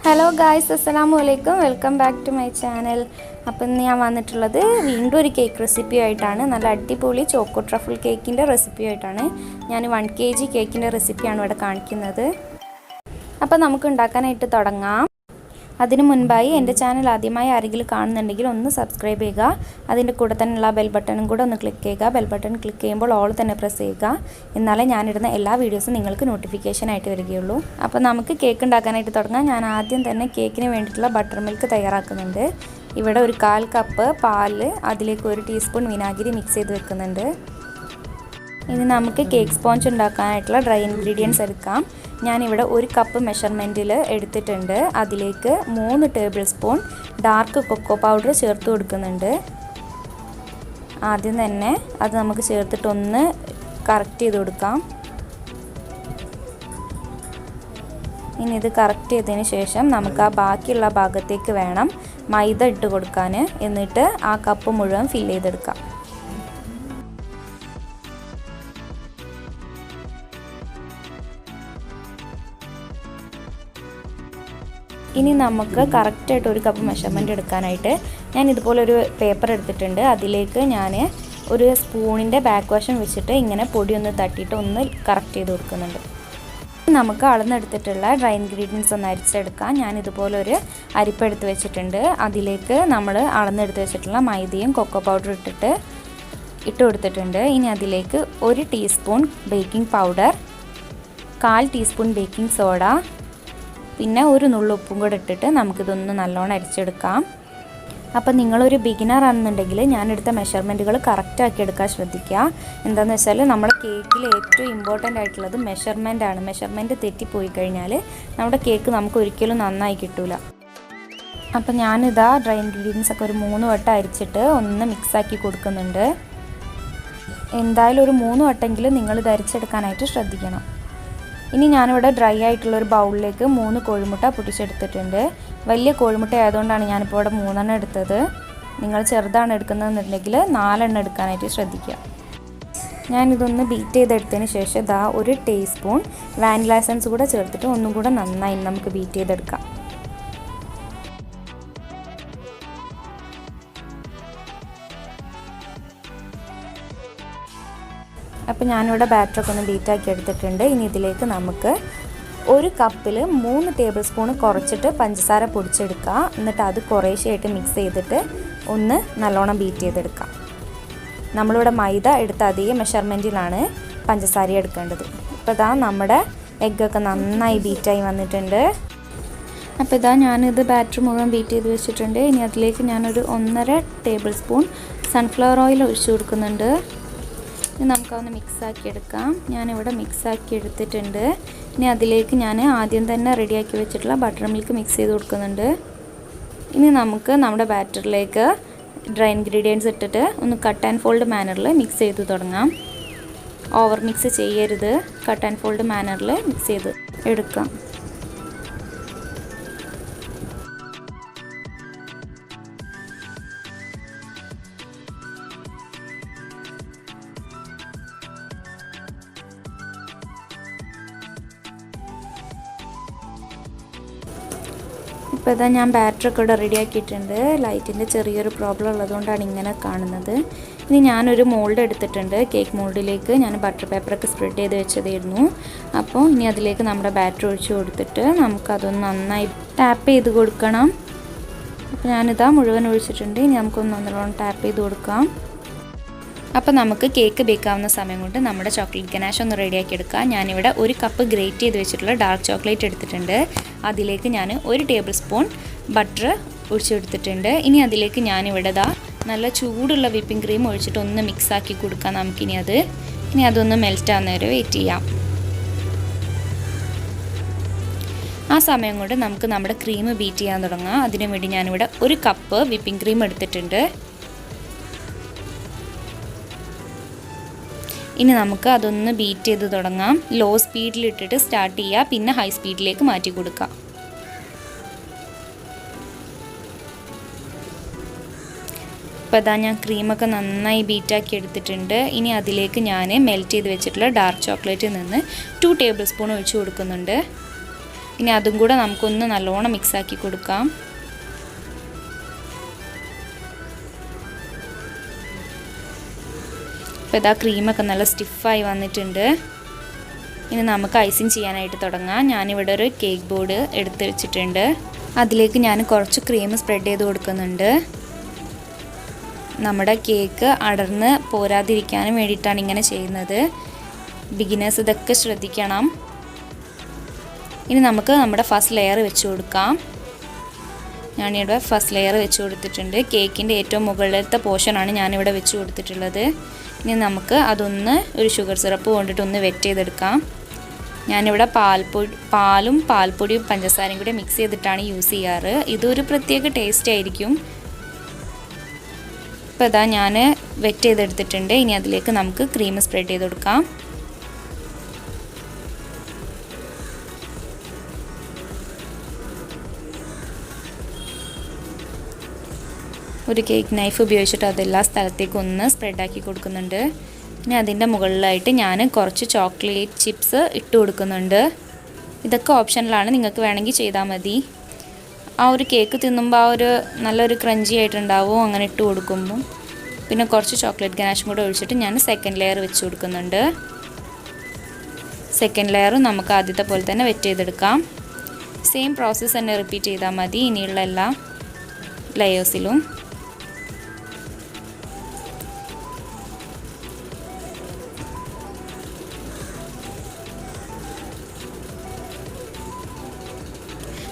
Hello guys, അസ്സലാമു അലൈക്കും. Welcome back to my channel. അപ്പം ഇന്ന് ഞാൻ വന്നിട്ടുള്ളത് വീണ്ടും ഒരു കേക്ക് റെസിപ്പി ആയിട്ടാണ്. നല്ല അടിപൊളി ചോക്കോ ട്രഫിൾ കേക്കിൻ്റെ റെസിപ്പി ആയിട്ടാണ്. ഞാൻ 1 kg കേക്കിൻ്റെ റെസിപ്പിയാണ് ഇവിടെ കാണിക്കുന്നത്. അപ്പം നമുക്ക് ഉണ്ടാക്കാനായിട്ട് തുടങ്ങാം. അതിനു മുൻപായി എൻ്റെ ചാനൽ ആദ്യമായി ആരെങ്കിലും കാണുന്നുണ്ടെങ്കിൽ ഒന്ന് സബ്സ്ക്രൈബ് ചെയ്യുക. അതിൻ്റെ കൂടെ തന്നെയുള്ള ബെൽ ബട്ടണും കൂടെ ഒന്ന് ക്ലിക്ക് ചെയ്യുക. ബെൽ ബട്ടൺ ക്ലിക്ക് ചെയ്യുമ്പോൾ ഓൾ തന്നെ പ്രസ് ചെയ്യുക. എന്നാലേ ഞാനിടുന്ന എല്ലാ വീഡിയോസും നിങ്ങൾക്ക് നോട്ടിഫിക്കേഷൻ ആയിട്ട് വരികയുള്ളൂ. അപ്പോൾ നമുക്ക് കേക്ക് ഉണ്ടാക്കാനായിട്ട് തുടങ്ങാം. ഞാൻ ആദ്യം തന്നെ കേക്കിന് വേണ്ടിയിട്ടുള്ള ബട്ടർ മിൽക്ക് തയ്യാറാക്കുന്നുണ്ട്. ഇവിടെ ഒരു 1/4 കപ്പ് പാല്, അതിലേക്ക് 1 ടീസ്പൂൺ വിനാഗിരി മിക്സ് ചെയ്ത് വെക്കുന്നുണ്ട്. ഇനി നമുക്ക് കേക്ക് സ്പോഞ്ച് ഉണ്ടാക്കാനായിട്ടുള്ള ഡ്രൈ ഇൻഗ്രീഡിയൻസ് എടുക്കാം. ഞാനിവിടെ 1 കപ്പ് മെഷർമെൻറ്റിൽ എടുത്തിട്ടുണ്ട്. അതിലേക്ക് 3 tablespoon dark cocoa powder ചേർത്ത് കൊടുക്കുന്നുണ്ട്. ആദ്യം തന്നെ അത് നമുക്ക് ചേർത്തിട്ടൊന്ന് കറക്റ്റ് ചെയ്ത് കൊടുക്കാം. ഇനി ഇത് കറക്റ്റ് ചെയ്തതിന് ശേഷം നമുക്ക് ആ ബാക്കിയുള്ള ഭാഗത്തേക്ക് വേണം മൈദ ഇട്ട് കൊടുക്കാൻ. എന്നിട്ട് ആ കപ്പ് മുഴുവൻ ഫില്ല് ചെയ്തെടുക്കാം. ഇനി നമുക്ക് കറക്റ്റായിട്ട് 1 കപ്പ് മെഷർമെൻറ്റ് എടുക്കാനായിട്ട് ഞാൻ ഇതുപോലെ ഒരു പേപ്പർ എടുത്തിട്ടുണ്ട്. അതിലേക്ക് ഞാൻ ഒരു സ്പൂണിൻ്റെ ബാക്ക് വശം വെച്ചിട്ട് ഇങ്ങനെ പൊടി ഒന്ന് തട്ടിയിട്ട് ഒന്ന് കറക്റ്റ് ചെയ്ത് കൊടുക്കുന്നുണ്ട്. നമുക്ക് അളന്നെടുത്തിട്ടുള്ള ഡ്രൈ ഇൻഗ്രീഡിയൻസ് ഒന്ന് അരിച്ചെടുക്കാം. ഞാൻ ഇതുപോലെ ഒരു അരിപ്പ എടുത്ത് വെച്ചിട്ടുണ്ട്. അതിലേക്ക് നമ്മൾ അളന്നെടുത്ത് വെച്ചിട്ടുള്ള മൈദയും കൊക്കോ പൗഡർ ഇട്ട് കൊടുത്തിട്ടുണ്ട്. ഇനി അതിലേക്ക് 1 teaspoon baking powder, 1/4 teaspoon baking soda, പിന്നെ 1 നുള്ളു ഉപ്പും കൂടെ ഇട്ടിട്ട് നമുക്കിതൊന്ന് നല്ലോണം അരിച്ചെടുക്കാം. അപ്പം നിങ്ങളൊരു ബിഗിനർ ആണെന്നുണ്ടെങ്കിൽ ഞാനെടുത്ത മെഷർമെൻറ്റുകൾ കറക്റ്റാക്കി എടുക്കാൻ ശ്രദ്ധിക്കുക. എന്താണെന്ന് വെച്ചാൽ നമ്മുടെ കേക്കിൽ ഏറ്റവും ഇമ്പോർട്ടൻ്റ് ആയിട്ടുള്ളത് മെഷർമെൻറ്റാണ്. മെഷർമെൻറ്റ് തെറ്റിപ്പോയി കഴിഞ്ഞാൽ നമ്മുടെ കേക്ക് നമുക്ക് ഒരിക്കലും നന്നായി കിട്ടില്ല. അപ്പം ഞാനിതാ ഡ്രൈ ഇൻഗ്രീഡിയൻസ് ഒക്കെ ഒരു 3 വട്ടം അരിച്ചിട്ട് ഒന്ന് മിക്സാക്കി കൊടുക്കുന്നുണ്ട്. എന്തായാലും ഒരു 3 വട്ടമെങ്കിലും നിങ്ങളിത് അരിച്ചെടുക്കാനായിട്ട് ശ്രദ്ധിക്കണം. ഇനി ഞാനിവിടെ ഡ്രൈ ആയിട്ടുള്ള ഒരു ബൗളിലേക്ക് 3 കോഴിമുട്ട പൊട്ടിച്ചെടുത്തിട്ടുണ്ട്. വലിയ കോഴിമുട്ട ആയതുകൊണ്ടാണ് ഞാനിപ്പോൾ ഇവിടെ 3 എണ്ണം എടുത്തത്. നിങ്ങൾ ചെറുതാണ് എടുക്കുന്നതെന്നുണ്ടെങ്കിൽ 4 എണ്ണം എടുക്കാനായിട്ട് ശ്രദ്ധിക്കുക. ഞാനിതൊന്ന് ബീറ്റ് ചെയ്തെടുത്തതിന് ശേഷം ഇതാ 1 ടീസ്പൂൺ വാനില എസൻസ് കൂടെ ചേർത്തിട്ട് ഒന്നും കൂടെ നന്നായി നമുക്ക് ബീറ്റ് ചെയ്തെടുക്കാം. അപ്പോൾ ഞാനിവിടെ ബാറ്ററൊക്കെ ഒന്ന് ബീറ്റാക്കി എടുത്തിട്ടുണ്ട്. ഇനി ഇതിലേക്ക് നമുക്ക് 1 കപ്പിൽ 3 ടേബിൾ സ്പൂൺ കുറച്ചിട്ട് പഞ്ചസാര പൊടിച്ചെടുക്കുക. എന്നിട്ട് അത് കുറേശ്ശെയായിട്ട് മിക്സ് ചെയ്തിട്ട് ഒന്ന് നല്ലോണം ബീറ്റ് ചെയ്തെടുക്കാം. നമ്മളിവിടെ മൈദ എടുത്ത അതേ മെഷർമെൻറ്റിലാണ് പഞ്ചസാര എടുക്കേണ്ടത്. ഇപ്പോൾ ഇതാ നമ്മുടെ എഗ്ഗൊക്കെ നന്നായി ബീറ്റായി വന്നിട്ടുണ്ട്. അപ്പോൾ ഇതാ ഞാനിത് ബാറ്റർ മുഴുവൻ ബീറ്റ് ചെയ്ത് വെച്ചിട്ടുണ്ട്. ഇനി അതിലേക്ക് ഞാനൊരു 1.5 ടേബിൾ സ്പൂൺ സൺഫ്ലവർ ഓയിൽ ഒഴിച്ചു കൊടുക്കുന്നുണ്ട്. നമുക്കതൊന്ന് മിക്സാക്കി എടുക്കാം. ഞാനിവിടെ മിക്സാക്കി എടുത്തിട്ടുണ്ട്. ഇനി അതിലേക്ക് ഞാൻ ആദ്യം തന്നെ റെഡിയാക്കി വെച്ചിട്ടുള്ള ബട്ടർ മിൽക്ക് മിക്സ് ചെയ്ത് കൊടുക്കുന്നുണ്ട്. ഇനി നമുക്ക് നമ്മുടെ ബാറ്ററിലേക്ക് ഡ്രൈ ഇൻഗ്രീഡിയൻസ് ഇട്ടിട്ട് ഒന്ന് കട്ട് ആൻഡ് ഫോൾഡ് മാനറിൽ മിക്സ് ചെയ്ത് തുടങ്ങാം. ഓവർ മിക്സ് ചെയ്യരുത്. കട്ട് ആൻഡ് ഫോൾഡ് മാനറിൽ മിക്സ് ചെയ്ത് എടുക്കാം. ഇപ്പോൾ ഇതാ ഞാൻ ബാറ്ററൊക്കെ ഇവിടെ റെഡിയാക്കിയിട്ടുണ്ട്. ലൈറ്റിൻ്റെ ചെറിയൊരു പ്രോബ്ലം ഉള്ളതുകൊണ്ടാണ് ഇങ്ങനെ കാണുന്നത്. ഇനി ഞാനൊരു മോൾഡ് എടുത്തിട്ടുണ്ട്. കേക്ക് മോൾഡിലേക്ക് ഞാൻ ബട്ടർ പേപ്പറൊക്കെ സ്പ്രെഡ് ചെയ്ത് വെച്ചതായിരുന്നു. അപ്പോൾ ഇനി അതിലേക്ക് നമ്മുടെ ബാറ്റർ ഒഴിച്ച് കൊടുത്തിട്ട് നമുക്കതൊന്ന് നന്നായി ടാപ്പ് ചെയ്ത് കൊടുക്കണം. അപ്പോൾ ഞാനിതാ മുഴുവൻ ഒഴിച്ചിട്ടുണ്ട്. ഇനി നമുക്കൊന്ന് നല്ലോണം ടാപ്പ് ചെയ്ത് കൊടുക്കാം. അപ്പോൾ നമുക്ക് കേക്ക് ബേക്കാവുന്ന സമയം കൊണ്ട് നമ്മുടെ ചോക്ലേറ്റ് ഗനാഷ് ഒന്ന് റെഡിയാക്കി എടുക്കാം. ഞാനിവിടെ 1 കപ്പ് ഗ്രേറ്റ് ചെയ്ത് വെച്ചിട്ടുള്ള ഡാർക്ക് ചോക്ലേറ്റ് എടുത്തിട്ടുണ്ട്. അതിലേക്ക് ഞാൻ 1 ടേബിൾ സ്പൂൺ ബട്ടർ ഒഴിച്ചെടുത്തിട്ടുണ്ട്. ഇനി അതിലേക്ക് ഞാനിവിടെ നല്ല ചൂടുള്ള വിപ്പിംഗ് ക്രീം ഒഴിച്ചിട്ട് ഒന്ന് മിക്സാക്കി കൊടുക്കാം. ഇനി അതൊന്ന് മെൽറ്റ് ആവുന്ന വരെ വെയിറ്റ് ചെയ്യാം. ആ സമയം കൊണ്ട് നമുക്ക് നമ്മുടെ ക്രീം ബീറ്റ് ചെയ്യാൻ തുടങ്ങാം. അതിനു വേണ്ടി ഞാനിവിടെ 1 കപ്പ് വിപ്പിംഗ് ക്രീം എടുത്തിട്ടുണ്ട്. ഇനി നമുക്ക് അതൊന്ന് ബീറ്റ് ചെയ്ത് തുടങ്ങാം. ലോ സ്പീഡിലിട്ടിട്ട് സ്റ്റാർട്ട് ചെയ്യുക, പിന്നെ ഹൈ സ്പീഡിലേക്ക് മാറ്റി കൊടുക്കുക. ഇപ്പോൾ ഇതാ ഞാൻ ക്രീമൊക്കെ നന്നായി ബീറ്റാക്കി എടുത്തിട്ടുണ്ട്. ഇനി അതിലേക്ക് ഞാൻ മെൽറ്റ് ചെയ്ത് വെച്ചിട്ടുള്ള ഡാർക്ക് ചോക്ലേറ്റിൽ നിന്ന് 2 ടേബിൾ സ്പൂൺ ഒഴിച്ച് കൊടുക്കുന്നുണ്ട്. ഇനി അതും കൂടെ നമുക്കൊന്ന് നല്ലോണം മിക്സ് ആക്കി കൊടുക്കാം. അപ്പോൾ ഇതാ ക്രീമൊക്കെ നല്ല സ്റ്റിഫായി വന്നിട്ടുണ്ട്. ഇനി നമുക്ക് ഐസിങ് ചെയ്യാനായിട്ട് തുടങ്ങാം. ഞാനിവിടെ ഒരു കേക്ക് ബോർഡ് എടുത്ത് വെച്ചിട്ടുണ്ട്. അതിലേക്ക് ഞാൻ കുറച്ച് ക്രീം സ്പ്രെഡ് ചെയ്ത് കൊടുക്കുന്നുണ്ട്. നമ്മുടെ കേക്ക് അടർന്ന് പോരാതിരിക്കാനും വേണ്ടിയിട്ടാണ് ഇങ്ങനെ ചെയ്യുന്നത്. ബിഗിനേഴ്സ് ഇതൊക്കെ ശ്രദ്ധിക്കണം. ഇനി നമുക്ക് നമ്മുടെ ഫസ്റ്റ് ലെയർ വെച്ച് കൊടുക്കാം. ഞാനിവിടെ ഫസ്റ്റ് ലെയർ വെച്ച് കൊടുത്തിട്ടുണ്ട്. കേക്കിൻ്റെ ഏറ്റവും മുകളിലത്തെ പോർഷനാണ് ഞാനിവിടെ വെച്ച് കൊടുത്തിട്ടുള്ളത്. ഇനി നമുക്ക് അതൊന്ന് ഒരു ഷുഗർ സിറപ്പ് കൊണ്ടിട്ടൊന്ന് വെറ്റ് ചെയ്തെടുക്കാം. ഞാനിവിടെ പാലും പാൽപ്പൊടിയും പഞ്ചസാരയും കൂടി മിക്സ് ചെയ്തിട്ടാണ് യൂസ് ചെയ്യാറ്. ഇതൊരു പ്രത്യേക ടേസ്റ്റ് ആയിരിക്കും. ഇപ്പോൾ ഇതാ ഞാൻ വെറ്റ് ചെയ്തെടുത്തിട്ടുണ്ട്. ഇനി അതിലേക്ക് നമുക്ക് ക്രീം സ്പ്രെഡ് ചെയ്ത് കൊടുക്കാം. ഒരു കേക്ക് നൈഫ് ഉപയോഗിച്ചിട്ട് അതെല്ലാ സ്ഥലത്തേക്കും ഒന്ന് സ്പ്രെഡാക്കി കൊടുക്കുന്നുണ്ട്. ഇനി അതിൻ്റെ മുകളിലായിട്ട് ഞാൻ കുറച്ച് ചോക്ലേറ്റ് ചിപ്സ് ഇട്ട് കൊടുക്കുന്നുണ്ട്. ഇതൊക്കെ ഓപ്ഷനിലാണ്, നിങ്ങൾക്ക് വേണമെങ്കിൽ ചെയ്താൽ മതി. ആ ഒരു കേക്ക് തിന്നുമ്പോൾ ആ ഒരു നല്ലൊരു ക്രഞ്ചി ആയിട്ടുണ്ടാവും അങ്ങനെ ഇട്ട് കൊടുക്കുമ്പോൾ. പിന്നെ കുറച്ച് ചോക്ലേറ്റ് ഗനാഷും കൂടെ ഒഴിച്ചിട്ട് ഞാൻ സെക്കൻഡ് ലെയർ വെച്ച് കൊടുക്കുന്നുണ്ട്. സെക്കൻഡ് ലെയറും നമുക്ക് ആദ്യത്തെ പോലെ തന്നെ വെറ്റ് ചെയ്തെടുക്കാം. സെയിം പ്രോസസ്സ് തന്നെ റിപ്പീറ്റ് ചെയ്താൽ മതി ഇനിയുള്ള എല്ലാ ലെയേഴ്സിലും.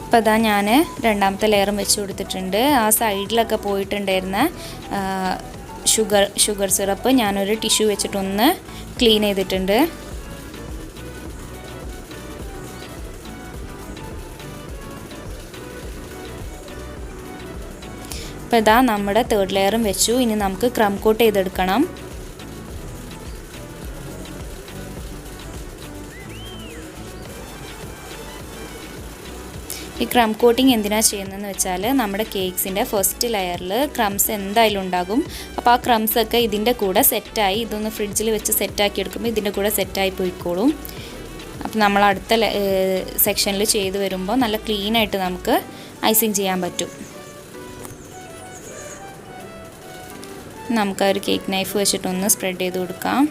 അപ്പോൾ അതാ ഞാൻ രണ്ടാമത്തെ ലെയറും വെച്ച് കൊടുത്തിട്ടുണ്ട്. ആ സൈഡിലൊക്കെ പോയിട്ടുണ്ടായിരുന്ന ഷുഗർ സിറപ്പ് ഞാനൊരു ടിഷ്യൂ വെച്ചിട്ടൊന്ന് ക്ലീൻ ചെയ്തിട്ടുണ്ട്. അപ്പോൾ ഇതാ നമ്മുടെ തേർഡ് ലെയറും വെച്ചു. ഇനി നമുക്ക് ക്രം കോട്ട് ചെയ്തെടുക്കണം. ഈ ക്രം കോട്ടിങ് എന്തിനാണ് ചെയ്യുന്നതെന്ന് വെച്ചാൽ നമ്മുടെ കേക്ക്സിൻ്റെ ഫസ്റ്റ് ലെയറിൽ ക്രംസ് എന്തായാലും ഉണ്ടാകും. അപ്പോൾ ആ ക്രംസൊക്കെ ഇതിൻ്റെ കൂടെ സെറ്റായി ഇതൊന്ന് ഫ്രിഡ്ജിൽ വെച്ച് സെറ്റാക്കി എടുക്കുമ്പോൾ ഇതിൻ്റെ കൂടെ സെറ്റായി പോയിക്കോളും. അപ്പോൾ നമ്മൾ അടുത്ത സെക്ഷനിൽ ചെയ്ത് വരുമ്പോൾ നല്ല ക്ലീനായിട്ട് നമുക്ക് ഐസിങ് ചെയ്യാൻ പറ്റും. നമുക്ക് ഒരു കേക്ക് നൈഫ് വെച്ചിട്ടൊന്ന് സ്പ്രെഡ് ചെയ്ത് കൊടുക്കാം.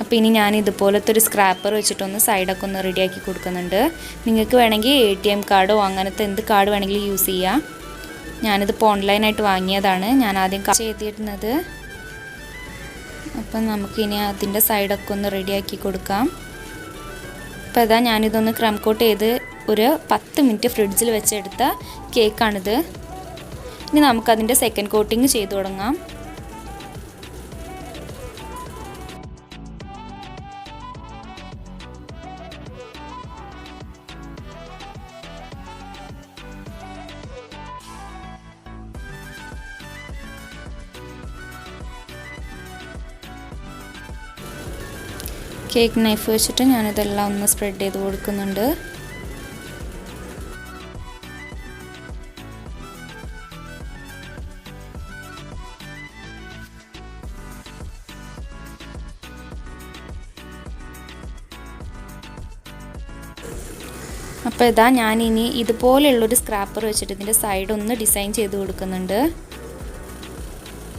അപ്പോൾ ഇനി ഞാൻ ഇതുപോലത്തെ ഒരു സ്ക്രാപ്പർ വെച്ചിട്ടൊന്ന് സൈഡൊക്കെ ഒന്ന് റെഡിയാക്കി കൊടുക്കുന്നുണ്ട്. നിങ്ങൾക്ക് വേണമെങ്കിൽ ATM കാർഡോ അങ്ങനത്തെ എന്ത് കാർഡ് വേണമെങ്കിലും യൂസ് ചെയ്യാം. ഞാനിതിപ്പോൾ ഓൺലൈനായിട്ട് വാങ്ങിയതാണ് ഞാൻ ആദ്യം ചെയ്തിരുന്നത്. അപ്പം നമുക്കിനി അതിൻ്റെ സൈഡൊക്കെ ഒന്ന് റെഡിയാക്കി കൊടുക്കാം. അപ്പോൾ അതാ ഞാനിതൊന്ന് ക്രം കോട്ട് ചെയ്ത് ഒരു 10 മിനിറ്റ് ഫ്രിഡ്ജിൽ വെച്ചെടുത്ത കേക്കാണിത്. ഇനി നമുക്കതിൻ്റെ സെക്കൻഡ് കോട്ടിങ് ചെയ്ത് തുടങ്ങാം. കേക്ക് നൈഫ് വെച്ചിട്ട് ഞാനിതെല്ലാം ഒന്ന് സ്പ്രെഡ് ചെയ്ത് കൊടുക്കുന്നുണ്ട്. അപ്പോൾ ഇതാ ഞാനിനി ഇതുപോലെയുള്ളൊരു സ്ക്രാപ്പർ വെച്ചിട്ട് ഇതിൻ്റെ സൈഡ് ഒന്ന് ഡിസൈൻ ചെയ്ത് കൊടുക്കുന്നുണ്ട്.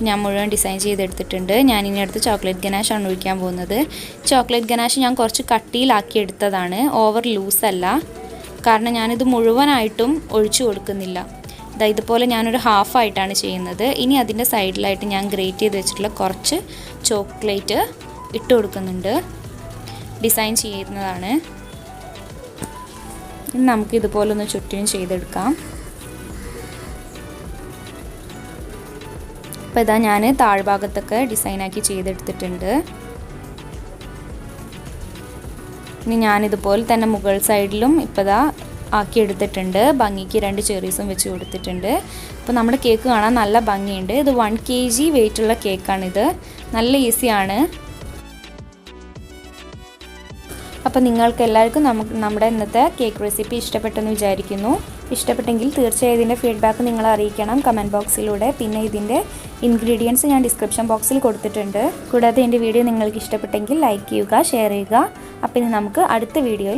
ഞാൻ മുഴുവൻ ഡിസൈൻ ചെയ്തെടുത്തിട്ടുണ്ട്. ഞാനിനി അടുത്ത് ചോക്ലേറ്റ് ഗനാഷാണ് ഒഴിക്കാൻ പോകുന്നത്. ചോക്ലേറ്റ് ഗനാഷ് ഞാൻ കുറച്ച് കട്ടിയിലാക്കി എടുത്തതാണ്, ഓവർ ലൂസല്ല. കാരണം ഞാനിത് മുഴുവനായിട്ടും ഒഴിച്ചു കൊടുക്കുന്നില്ല. ഇതുപോലെ ഞാനൊരു ഹാഫായിട്ടാണ് ചെയ്യുന്നത്. ഇനി അതിൻ്റെ സൈഡിലായിട്ട് ഞാൻ ഗ്രേറ്റ് ചെയ്ത് വെച്ചിട്ടുള്ള കുറച്ച് ചോക്ലേറ്റ് ഇട്ട് കൊടുക്കുന്നുണ്ട്. ഡിസൈൻ ചെയ്യുന്നതാണ്. ഇനി നമുക്ക് ഇതുപോലെ ഒന്ന് ചുറ്റിനും ചെയ്തെടുക്കാം. അപ്പോൾ ഇതാ ഞാൻ താഴ്ഭാഗത്തൊക്കെ ഡിസൈനാക്കി ചെയ്തെടുത്തിട്ടുണ്ട്. ഇനി ഞാനിതുപോലെ തന്നെ മുകൾ സൈഡിലും ഇപ്പോൾ ഇതാ ആക്കിയെടുത്തിട്ടുണ്ട്. ഭംഗിക്ക് 2 ചെറീസും വെച്ച് കൊടുത്തിട്ടുണ്ട്. അപ്പോൾ നമ്മുടെ കേക്ക് കാണാൻ നല്ല ഭംഗിയുണ്ട്. ഇത് 1 kg വെയിറ്റുള്ള കേക്കാണിത്. നല്ല ഈസിയാണ്. അപ്പോൾ നിങ്ങൾക്ക് എല്ലാവർക്കും നമ്മുടെ ഇന്നത്തെ കേക്ക് റെസിപ്പി ഇഷ്ടപ്പെട്ടെന്ന് വിചാരിക്കുന്നു. ഇഷ്ടപ്പെട്ടെങ്കിൽ തീർച്ചയായും ഇതിൻ്റെ ഫീഡ്ബാക്ക് നിങ്ങൾ അറിയിക്കണം കമൻറ്റ് ബോക്സിലൂടെ. പിന്നെ ഇതിൻ്റെ ഇൻഗ്രീഡിയൻസ് ഞാൻ ഡിസ്ക്രിപ്ഷൻ ബോക്സിൽ കൊടുത്തിട്ടുണ്ട്. കൂടാതെ എൻ്റെ വീഡിയോ നിങ്ങൾക്ക് ഇഷ്ടപ്പെട്ടെങ്കിൽ ലൈക്ക് ചെയ്യുക, ഷെയർ ചെയ്യുക. അപ്പോൾ ഇനി നമുക്ക് അടുത്ത വീഡിയോയിൽ